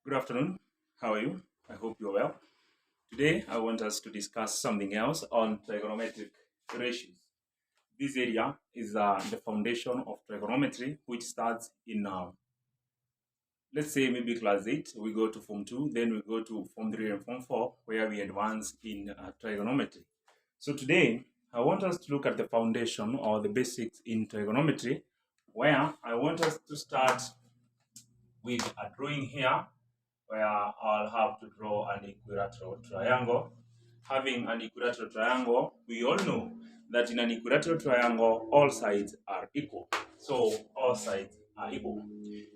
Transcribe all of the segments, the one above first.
Good afternoon. How are you? I hope you're well. Today, I want us to discuss something else on trigonometric ratios. This area is the foundation of trigonometry, which starts in, let's say, maybe class 8. We go to Form 2, then we go to Form 3 and Form 4, where we advance in trigonometry. So today, I want us to look at the foundation or the basics in trigonometry, where I want us to start with a drawing here where I'll have to draw an equilateral triangle. Having an equilateral triangle, we all know that in an equilateral triangle, all sides are equal. So all sides are equal.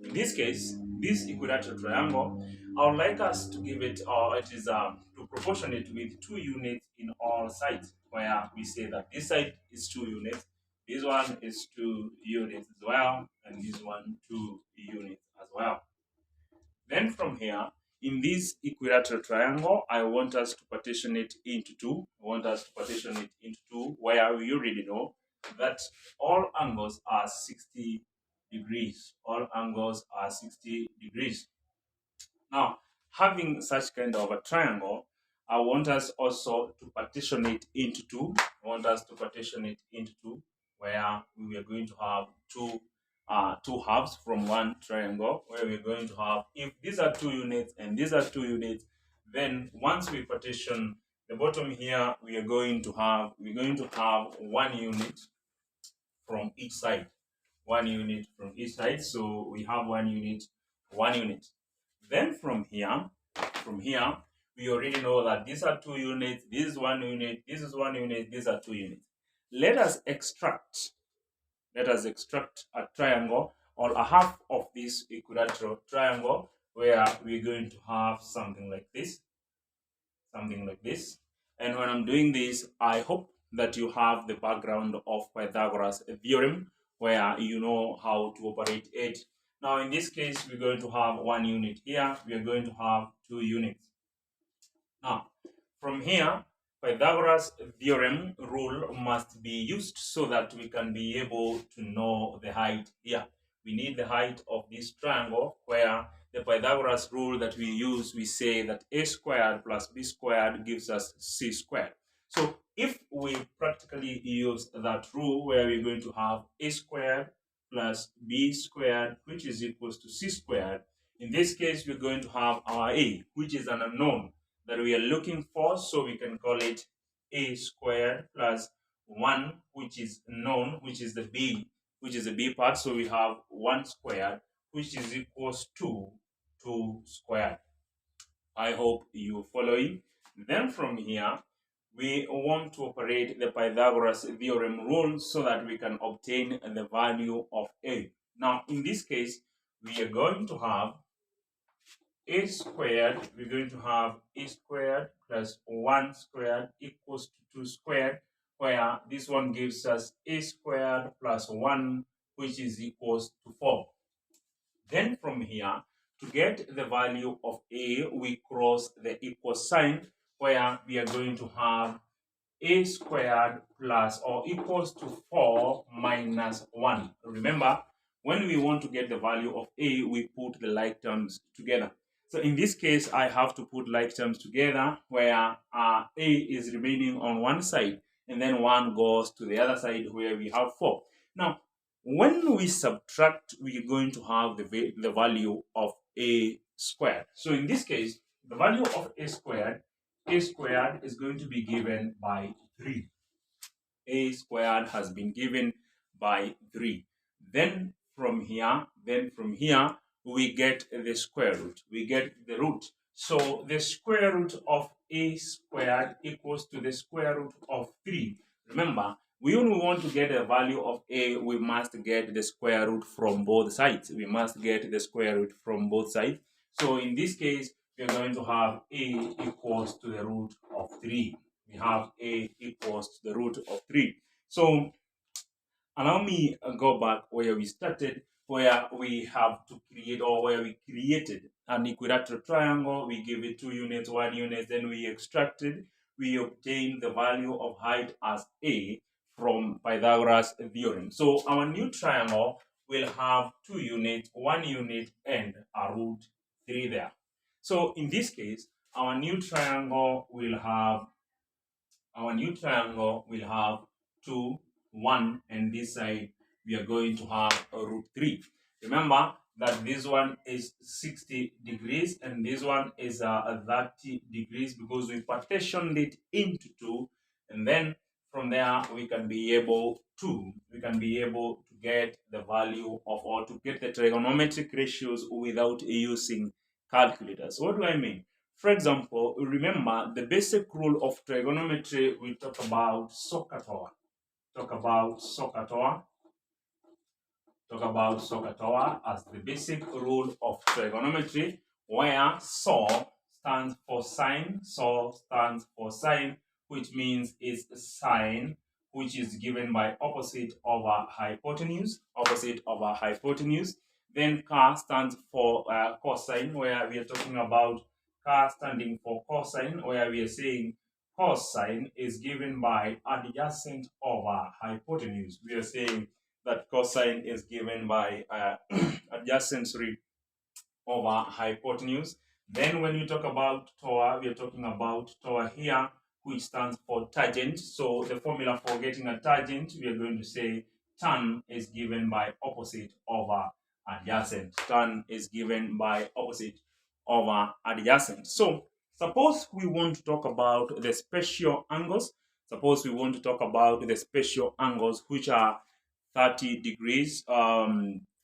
In this case, this equilateral triangle, I would like us to give it, or it is to proportion it with 2 units in all sides, where we say that this side is 2 units, this one is 2 units as well, and this one 2 units as well. Then from here, in this equilateral triangle, I want us to partition it into two. I want us to partition it into two, where we already know that all angles are 60 degrees. All angles are 60 degrees. Now, having such kind of a triangle, I want us also to partition it into two. I want us to partition it into two, where we are going to have two halves from one triangle, where we're going to have, if these are 2 units and these are 2 units, then once we partition the bottom here, we're going to have 1 unit from each side. 1 unit from each side. So we have 1 unit, 1 unit. Then from here, we already know that these are 2 units, this is 1 unit, this is 1 unit, these are 2 units. Let us extract a triangle or a half of this equilateral triangle, where we're going to have something like this. And when I'm doing this, I hope that you have the background of Pythagoras theorem, where you know how to operate it. Now, in this case, we're going to have 1 unit here. We are going to have 2 units. Now, from here, Pythagoras theorem rule must be used so that we can be able to know the height here. We need the height of this triangle, where the Pythagoras rule that we use, we say that a squared plus b squared gives us c squared. So if we practically use that rule, where we're going to have a squared plus b squared, which is equals to c squared, in this case, we're going to have our a, which is an unknown that we are looking for, so we can call it a squared plus 1, which is known, which is the b part. So we have 1 squared, which is equals to 2 squared. I hope you following. Then from here, we want to operate the Pythagoras theorem rule so that we can obtain the value of a. Now, in this case, we are going to have a squared, we're going to have a squared plus 1 squared equals to 2 squared, where this one gives us a squared plus 1, which is equals to 4. Then from here, to get the value of a, we cross the equal sign, where we are going to have a squared plus or equals to 4 minus 1. Remember, when we want to get the value of a, we put the like terms together. So in this case, I have to put like terms together, where a is remaining on one side, and then 1 goes to the other side, where we have 4. Now, when we subtract, we're going to have the value of a squared. So in this case, the value of a squared is going to be given by 3. A squared has been given by 3. Then from here, we get the square root. We get the root. So the square root of a squared equals to the square root of 3. Remember, we only want to get a value of a, we must get the square root from both sides. We must get the square root from both sides. So in this case, we are going to have a equals to the root of 3. We have a equals to the root of 3. So allow me go back where we started, where we have to create, or where we created an equilateral triangle. We give it 2 units, 1 unit, then we extracted. We obtained the value of height as a from Pythagoras theorem. So our new triangle will have 2 units, 1 unit, and a root 3 there. So in this case, our new triangle will have 2, 1, and this side we are going to have a root 3. Remember that this one is 60 degrees and this one is 30 degrees because we partitioned it into 2, and then from there we can be able to get the value of, or to get the trigonometric ratios without using calculators. What do I mean? For example, remember the basic rule of trigonometry. We talk about SOHCAHTOA as the basic rule of trigonometry, where SO stands for sine, which means it's sine which is given by opposite over hypotenuse. Then CA stands for cosine, where we are talking about CA standing for cosine, where we are saying cosine is given by adjacent over hypotenuse. We are saying that cosine is given by adjacency over hypotenuse. Then when we talk about TOA, we are talking about TOA here, which stands for tangent. So the formula for getting a tangent, we are going to say tan is given by opposite over adjacent. Tan is given by opposite over adjacent. So suppose we want to talk about the special angles. Suppose we want to talk about the special angles, which are 30 degrees,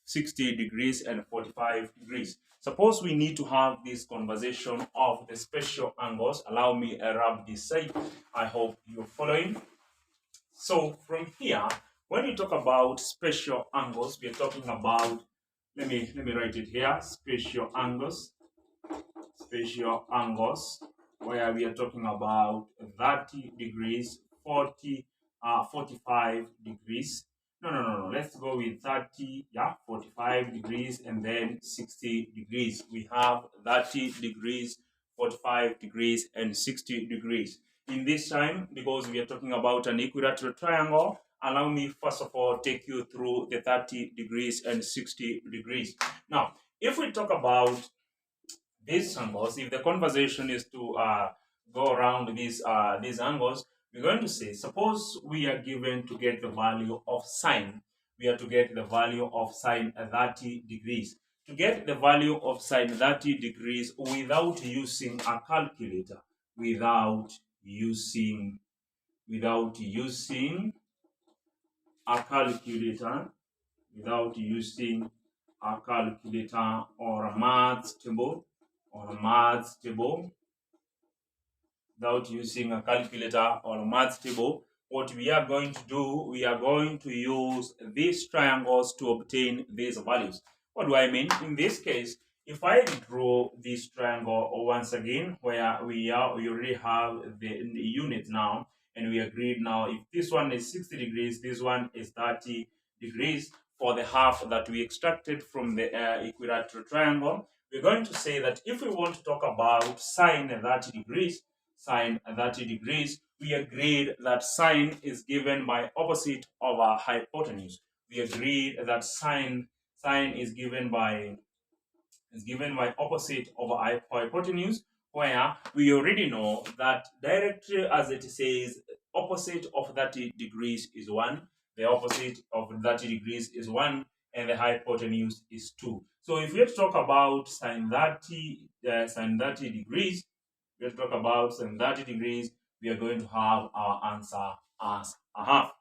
60 degrees, and 45 degrees. Suppose we need to have this conversation of the special angles. Allow me a rub this side. I hope you're following. So from here, when you talk about special angles, we're talking about, let me write it here, special angles, where we are talking about 30 degrees, 45 degrees. No. Let's go with 30, 45 degrees, and then 60 degrees. We have 30 degrees, 45 degrees, and 60 degrees. In this time, because we are talking about an equilateral triangle, allow me first of all take you through the 30 degrees and 60 degrees. Now, if we talk about these angles, if the conversation is to go around these angles, we're going to say, suppose we are given to get the value of sine. We are to get the value of sine 30 degrees. To get the value of sine 30 degrees without using a calculator, without using a calculator, or a maths table, without using a calculator or a maths table, what we are going to do, we are going to use these triangles to obtain these values. What do I mean? In this case, if I draw this triangle once again, where we already have the unit now, and we agreed now, if this one is 60 degrees, this one is 30 degrees for the half that we extracted from the equilateral triangle, we're going to say that if we want to talk about sine 30 degrees, we agreed that sine is given by opposite over hypotenuse. We agreed that sine is given by opposite over hypotenuse, where we already know that directly as it says opposite of 30 degrees is 1, the opposite of 30 degrees is 1, and the hypotenuse is 2. So if we talk about sine 30 degrees, we are going to have our answer as a half.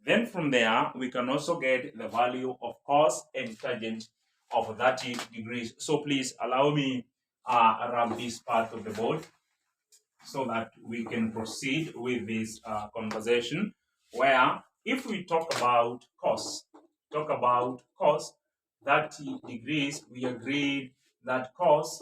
Then from there, we can also get the value of cos and tangent of 30 degrees. So please allow me rub this part of the board so that we can proceed with this conversation, where if we talk about cos 30 degrees, we agreed that cos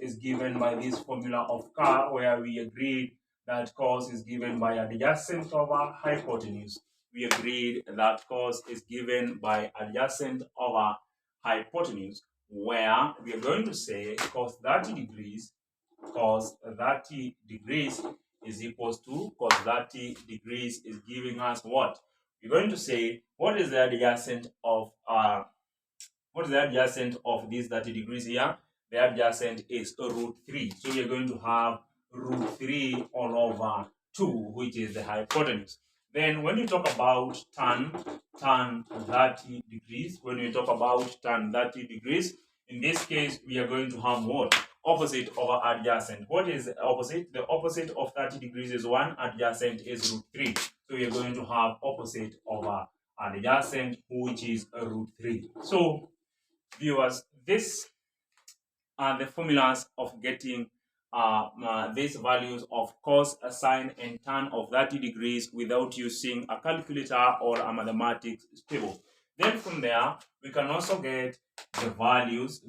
is given by this formula of CA, where we agreed that cos is given by adjacent over hypotenuse. We agreed that cos is given by adjacent over hypotenuse, where we are going to say cos 30 degrees is equals to cos 30 degrees is giving us what? We're going to say what is the adjacent of this 30 degrees here? the adjacent is root 3. So we are going to have root 3 all over 2, which is the hypotenuse. Then when you talk about tan 30 degrees, when we talk about tan 30 degrees, in this case, we are going to have what? Opposite over adjacent. What is the opposite? The opposite of 30 degrees is 1, adjacent is root 3. So we are going to have opposite over adjacent, which is root 3. So, viewers, this are the formulas of getting these values of cos, sine, and tan of 30 degrees without using a calculator or a mathematics table. Then from there, we can also get the values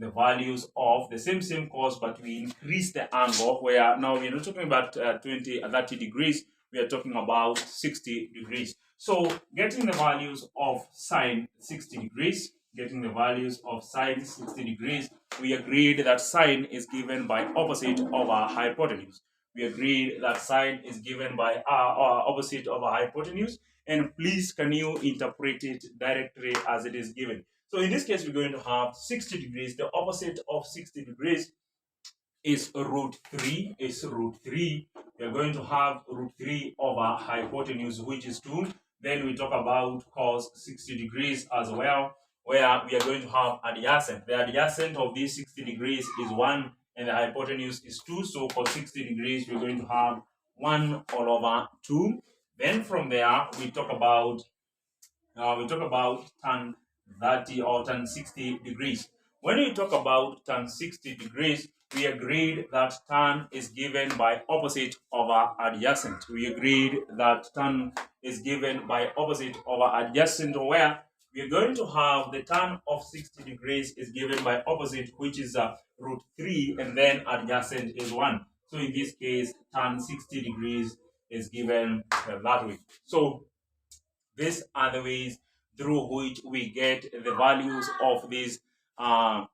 of the same cos, but we increase the angle, where now we're not talking about 30 degrees, we are talking about 60 degrees. So getting the values of sine 60 degrees, getting the values of sine 60 degrees, we agreed that sine is given by opposite over hypotenuse. We agreed that sine is given by opposite over hypotenuse. And please, can you interpret it directly as it is given? So in this case, we're going to have 60 degrees. The opposite of 60 degrees is root 3. We are going to have root 3 over hypotenuse, which is 2. Then we talk about cos 60 degrees as well, where we are going to have adjacent. The adjacent of these 60 degrees is 1, and the hypotenuse is 2. So for 60 degrees, we're going to have 1 all over 2. Then from there, we talk about tan 30 or tan 60 degrees. When we talk about tan 60 degrees, we agreed that tan is given by opposite over adjacent. We agreed that tan is given by opposite over adjacent, where we are going to have the tan of 60 degrees is given by opposite, which is root 3, and then adjacent is 1. So in this case, tan 60 degrees is given that way. So these are the ways through which we get the values of these formulas,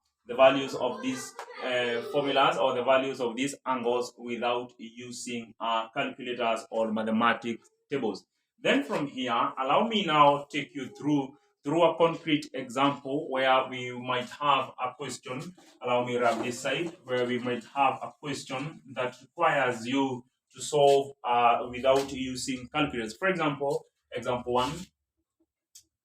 or the values of these angles, without using calculators or mathematics tables. Then from here, allow me now take you through a concrete example where we might have a question. Allow me wrap this side, where we might have a question that requires you to solve without using calculators. For example, example 1.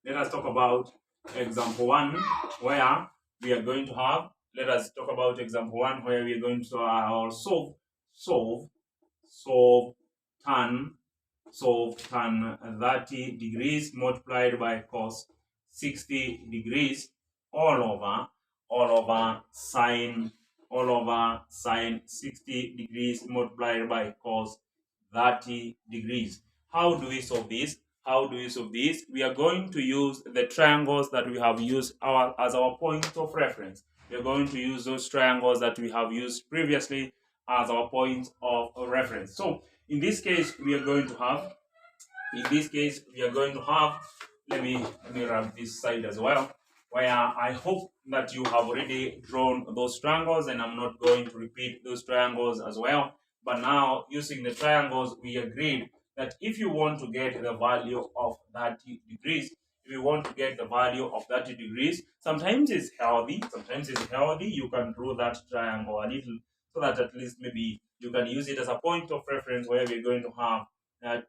Let us talk about example 1, where we are going to have, let us talk about example 1, where we are going to solve tan 30 degrees multiplied by cos 60 degrees all over sine 60 degrees multiplied by cos 30 degrees. How do we solve this? We are going to use the triangles that we have used as our point of reference. We are going to use those triangles that we have used previously as our point of reference. So in this case, we are going to have, let me wrap this side as well, where I hope that you have already drawn those triangles, and I'm not going to repeat those triangles as well. But now, using the triangles, we agreed that if you want to get the value of 30 degrees, sometimes it's healthy, you can draw that triangle a little, so that at least maybe you can use it as a point of reference, where we're going to have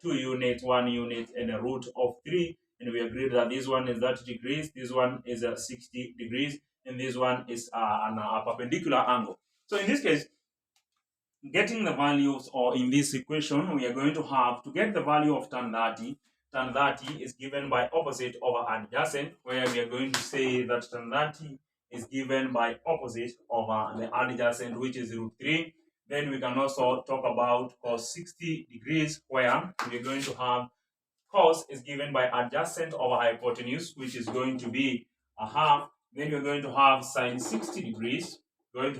2 units, 1 unit, and a root of 3. And we agreed that this one is 30 degrees, this one is 60 degrees, and this one is a perpendicular angle. So in this case, getting the values, or in this equation, we are going to have, to get the value of tan 30, tan 30 is given by opposite over adjacent, where we are going to say that tan 30 is given by opposite over the adjacent, which is root 3. Then we can also talk about cos 60 degrees, where we are going to have cos is given by adjacent over hypotenuse, which is going to be a half. Then we're going to have sine 60 degrees, where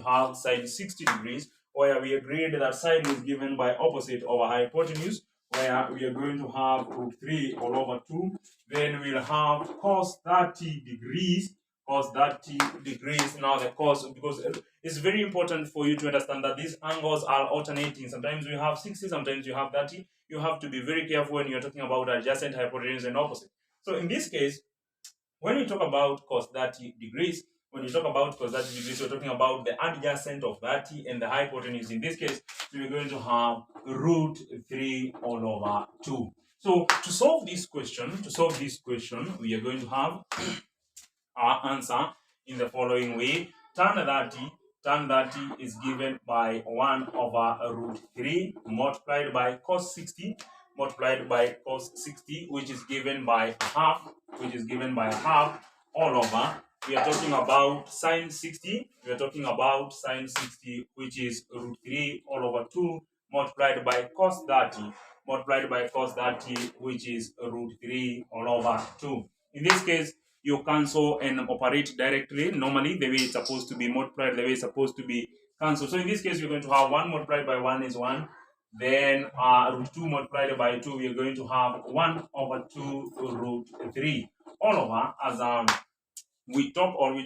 we agreed that sine is given by opposite over hypotenuse, where we are going to have root 3 all over 2. Then we'll have cos 30 degrees. Now the cos, because it's very important for you to understand that these angles are alternating. Sometimes we have 60, sometimes you have 30. You have to be very careful when you're talking about adjacent, hypotenuse, and opposite. So in this case, when we talk about cos 30 degrees, when you talk about cos 30 degrees, we're talking about the adjacent of 30 and the hypotenuse. In this case, we're going to have root 3 all over 2. So to solve this question, we are going to have our answer in the following way. Tan 30 is given by 1 over root 3 multiplied by cos 60 multiplied by cos 60, which is given by half, all over. We are talking about sine 60. We are talking about sine 60, which is root 3 all over 2 multiplied by cos 30 which is root 3 all over 2. In this case, you cancel and operate directly. Normally, the way it's supposed to be multiplied, the way it's supposed to be cancelled. So in this case, you're going to have 1 multiplied by 1 is 1. Then root 2 multiplied by 2, we are going to have 1 over 2 root 3 all over. As we talk or we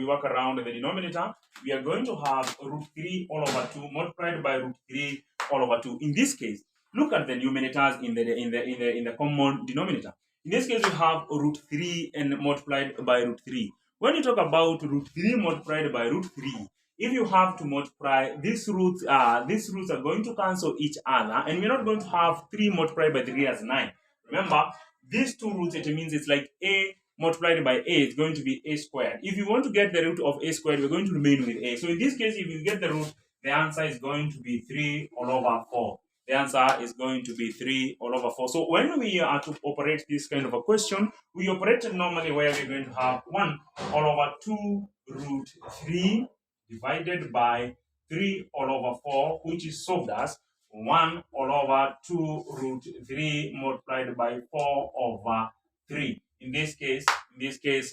work around the denominator, we are going to have root 3 all over 2 multiplied by root 3 all over 2. In this case, look at the numerators in the common denominator. In this case, we have root 3 and multiplied by root 3. When you talk about root 3 multiplied by root 3, if you have to multiply these roots are going to cancel each other, and we're not going to have 3 multiplied by 3 as 9. Remember, these two roots, it means it's like a multiplied by a is going to be a squared. If you want to get the root of a squared, we're going to remain with a. So in this case, if you get the root, the answer is going to be 3 all over 4. The answer is going to be 3 all over 4. So when we are to operate this kind of a question, we operate normally where we're going to have 1 all over 2 root 3 divided by 3 all over 4, which is solved as 1 all over 2 root 3 multiplied by 4 over 3. In this case,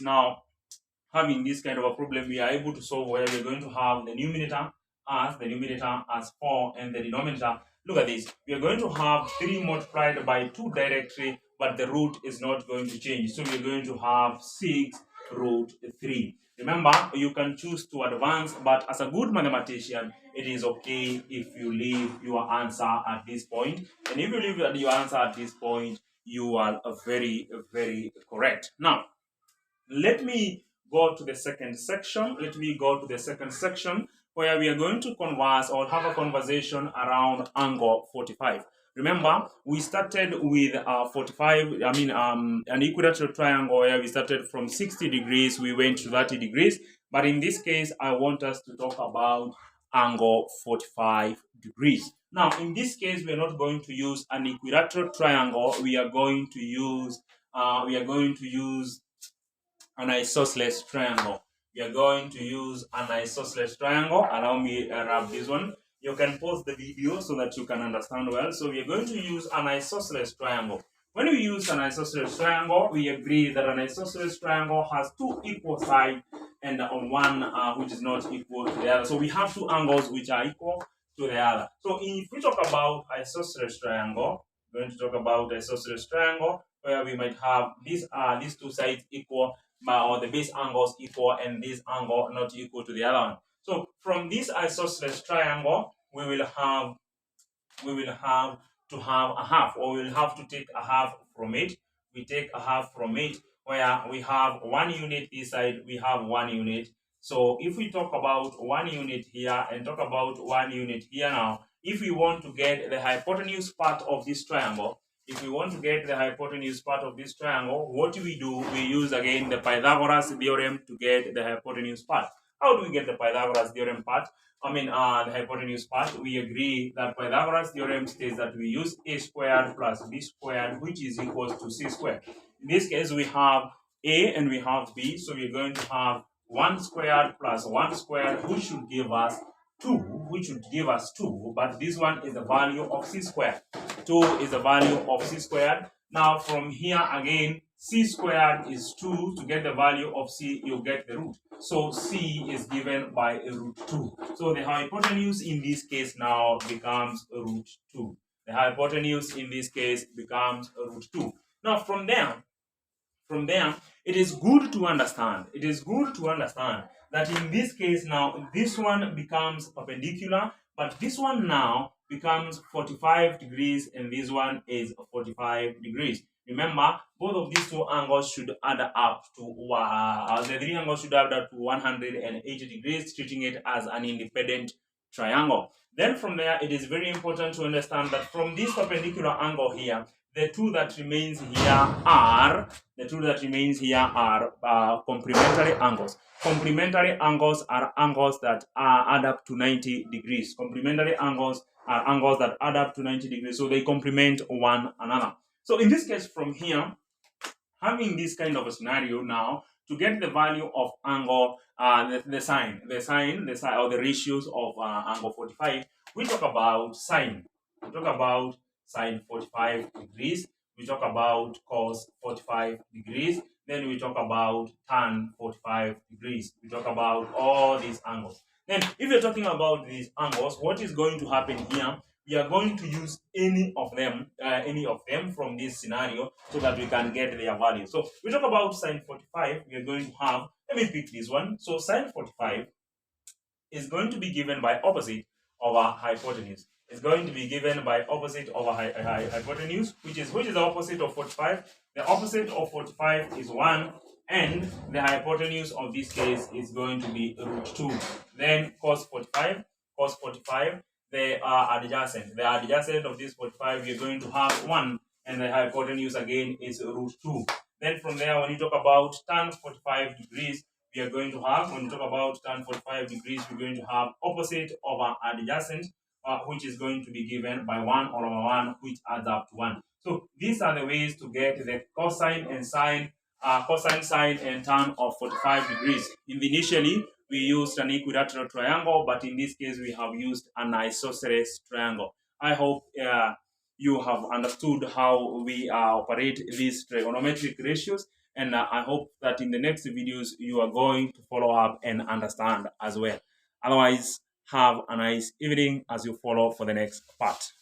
now having this kind of a problem, we are able to solve where we're going to have the numerator as 4 and the denominator. Look at this. We are going to have 3 multiplied by 2 directly, but the root is not going to change. So we're going to have 6 root 3. Remember, you can choose to advance, but as a good mathematician, it is okay if you leave your answer at this point. And if you leave your answer at this point, you are very, very correct. Now, let me go to the second section. Where we are going to converse or have a conversation around angle 45. Remember, we started with 45, an equilateral triangle where we started from 60 degrees, we went to 30 degrees. But in this case, I want us to talk about angle 45 degrees. Now, in this case, we are not going to use an equilateral triangle. We are going to use an isosceles triangle. Allow me to wrap this one. You can pause the video so that you can understand well. So we are going to use an isosceles triangle. When we use an isosceles triangle, we agree that an isosceles triangle has 2 equal sides and one which is not equal to the other. So we have 2 angles which are equal to the other. So if we talk about isosceles triangle, we're going to talk about isosceles triangle where we might have these 2 sides equal, or the base angles equal, and this angle not equal to the other one. So from this isosceles triangle, we will have to have a half, or we will have to take a half from it. We take a half from it where we have 1 unit this side, we have 1 unit. So if we talk about 1 unit here and talk about 1 unit here now, if we want to get the hypotenuse part of this triangle, what do we do? We use again the Pythagoras theorem to get the hypotenuse part. How do we get the Pythagoras theorem part? The hypotenuse part. We agree that Pythagoras theorem states that we use a squared plus b squared, which is equals to c squared. In this case, we have a and we have b, so we're going to have 1 squared plus 1 squared, which should give us 2, but this one is the value of c squared. 2 is the value of c squared. Now from here again, c squared is 2. To get the value of c, you get the root. So c is given by root 2. So the hypotenuse in this case now becomes root 2. Now from there, it is good to understand that in this case now, this one becomes perpendicular, but this one now becomes 45 degrees and this one is 45 degrees. Remember, both of these two angles should add up to the three angles should add up to 180 degrees, treating it as an independent triangle. Then from there, it is very important to understand that from this perpendicular angle here, the two that remains here are complementary angles. Complementary angles are angles that add up to 90 degrees. Complementary angles are angles that add up to 90 degrees, so they complement one another. So in this case, from here, having this kind of a scenario now, to get the value of angle, the sine, or the ratios of angle 45, we talk about sine. We talk about sine 45 degrees. We talk about cos 45 degrees. Then we talk about tan 45 degrees. We talk about all these angles. Then, if you're talking about these angles, what is going to happen here? We are going to use any of them from this scenario so that we can get their value. So we talk about sine 45. We are going to have, let me pick this one. So sine 45 is going to be given by opposite over hypotenuse. It's going to be given by opposite over hypotenuse, which is the opposite of 45. The opposite of 45 is 1, and the hypotenuse of this case is going to be root 2. Then cos 45, they are adjacent. The adjacent of this 45, you're going to have 1, and the hypotenuse again is root 2. Then from there, when you talk about tan 45 degrees, we are going to have, when you talk about tan 45 degrees, we're going to have opposite over adjacent, which is going to be given by 1 over 1, which adds up to 1. So these are the ways to get the cosine and sine, sine, and tan of 45 degrees. Initially, we used an equilateral triangle, but in this case, we have used an isosceles triangle. I hope you have understood how we operate these trigonometric ratios, and I hope that in the next videos you are going to follow up and understand as well. Otherwise, have a nice evening as you follow for the next part.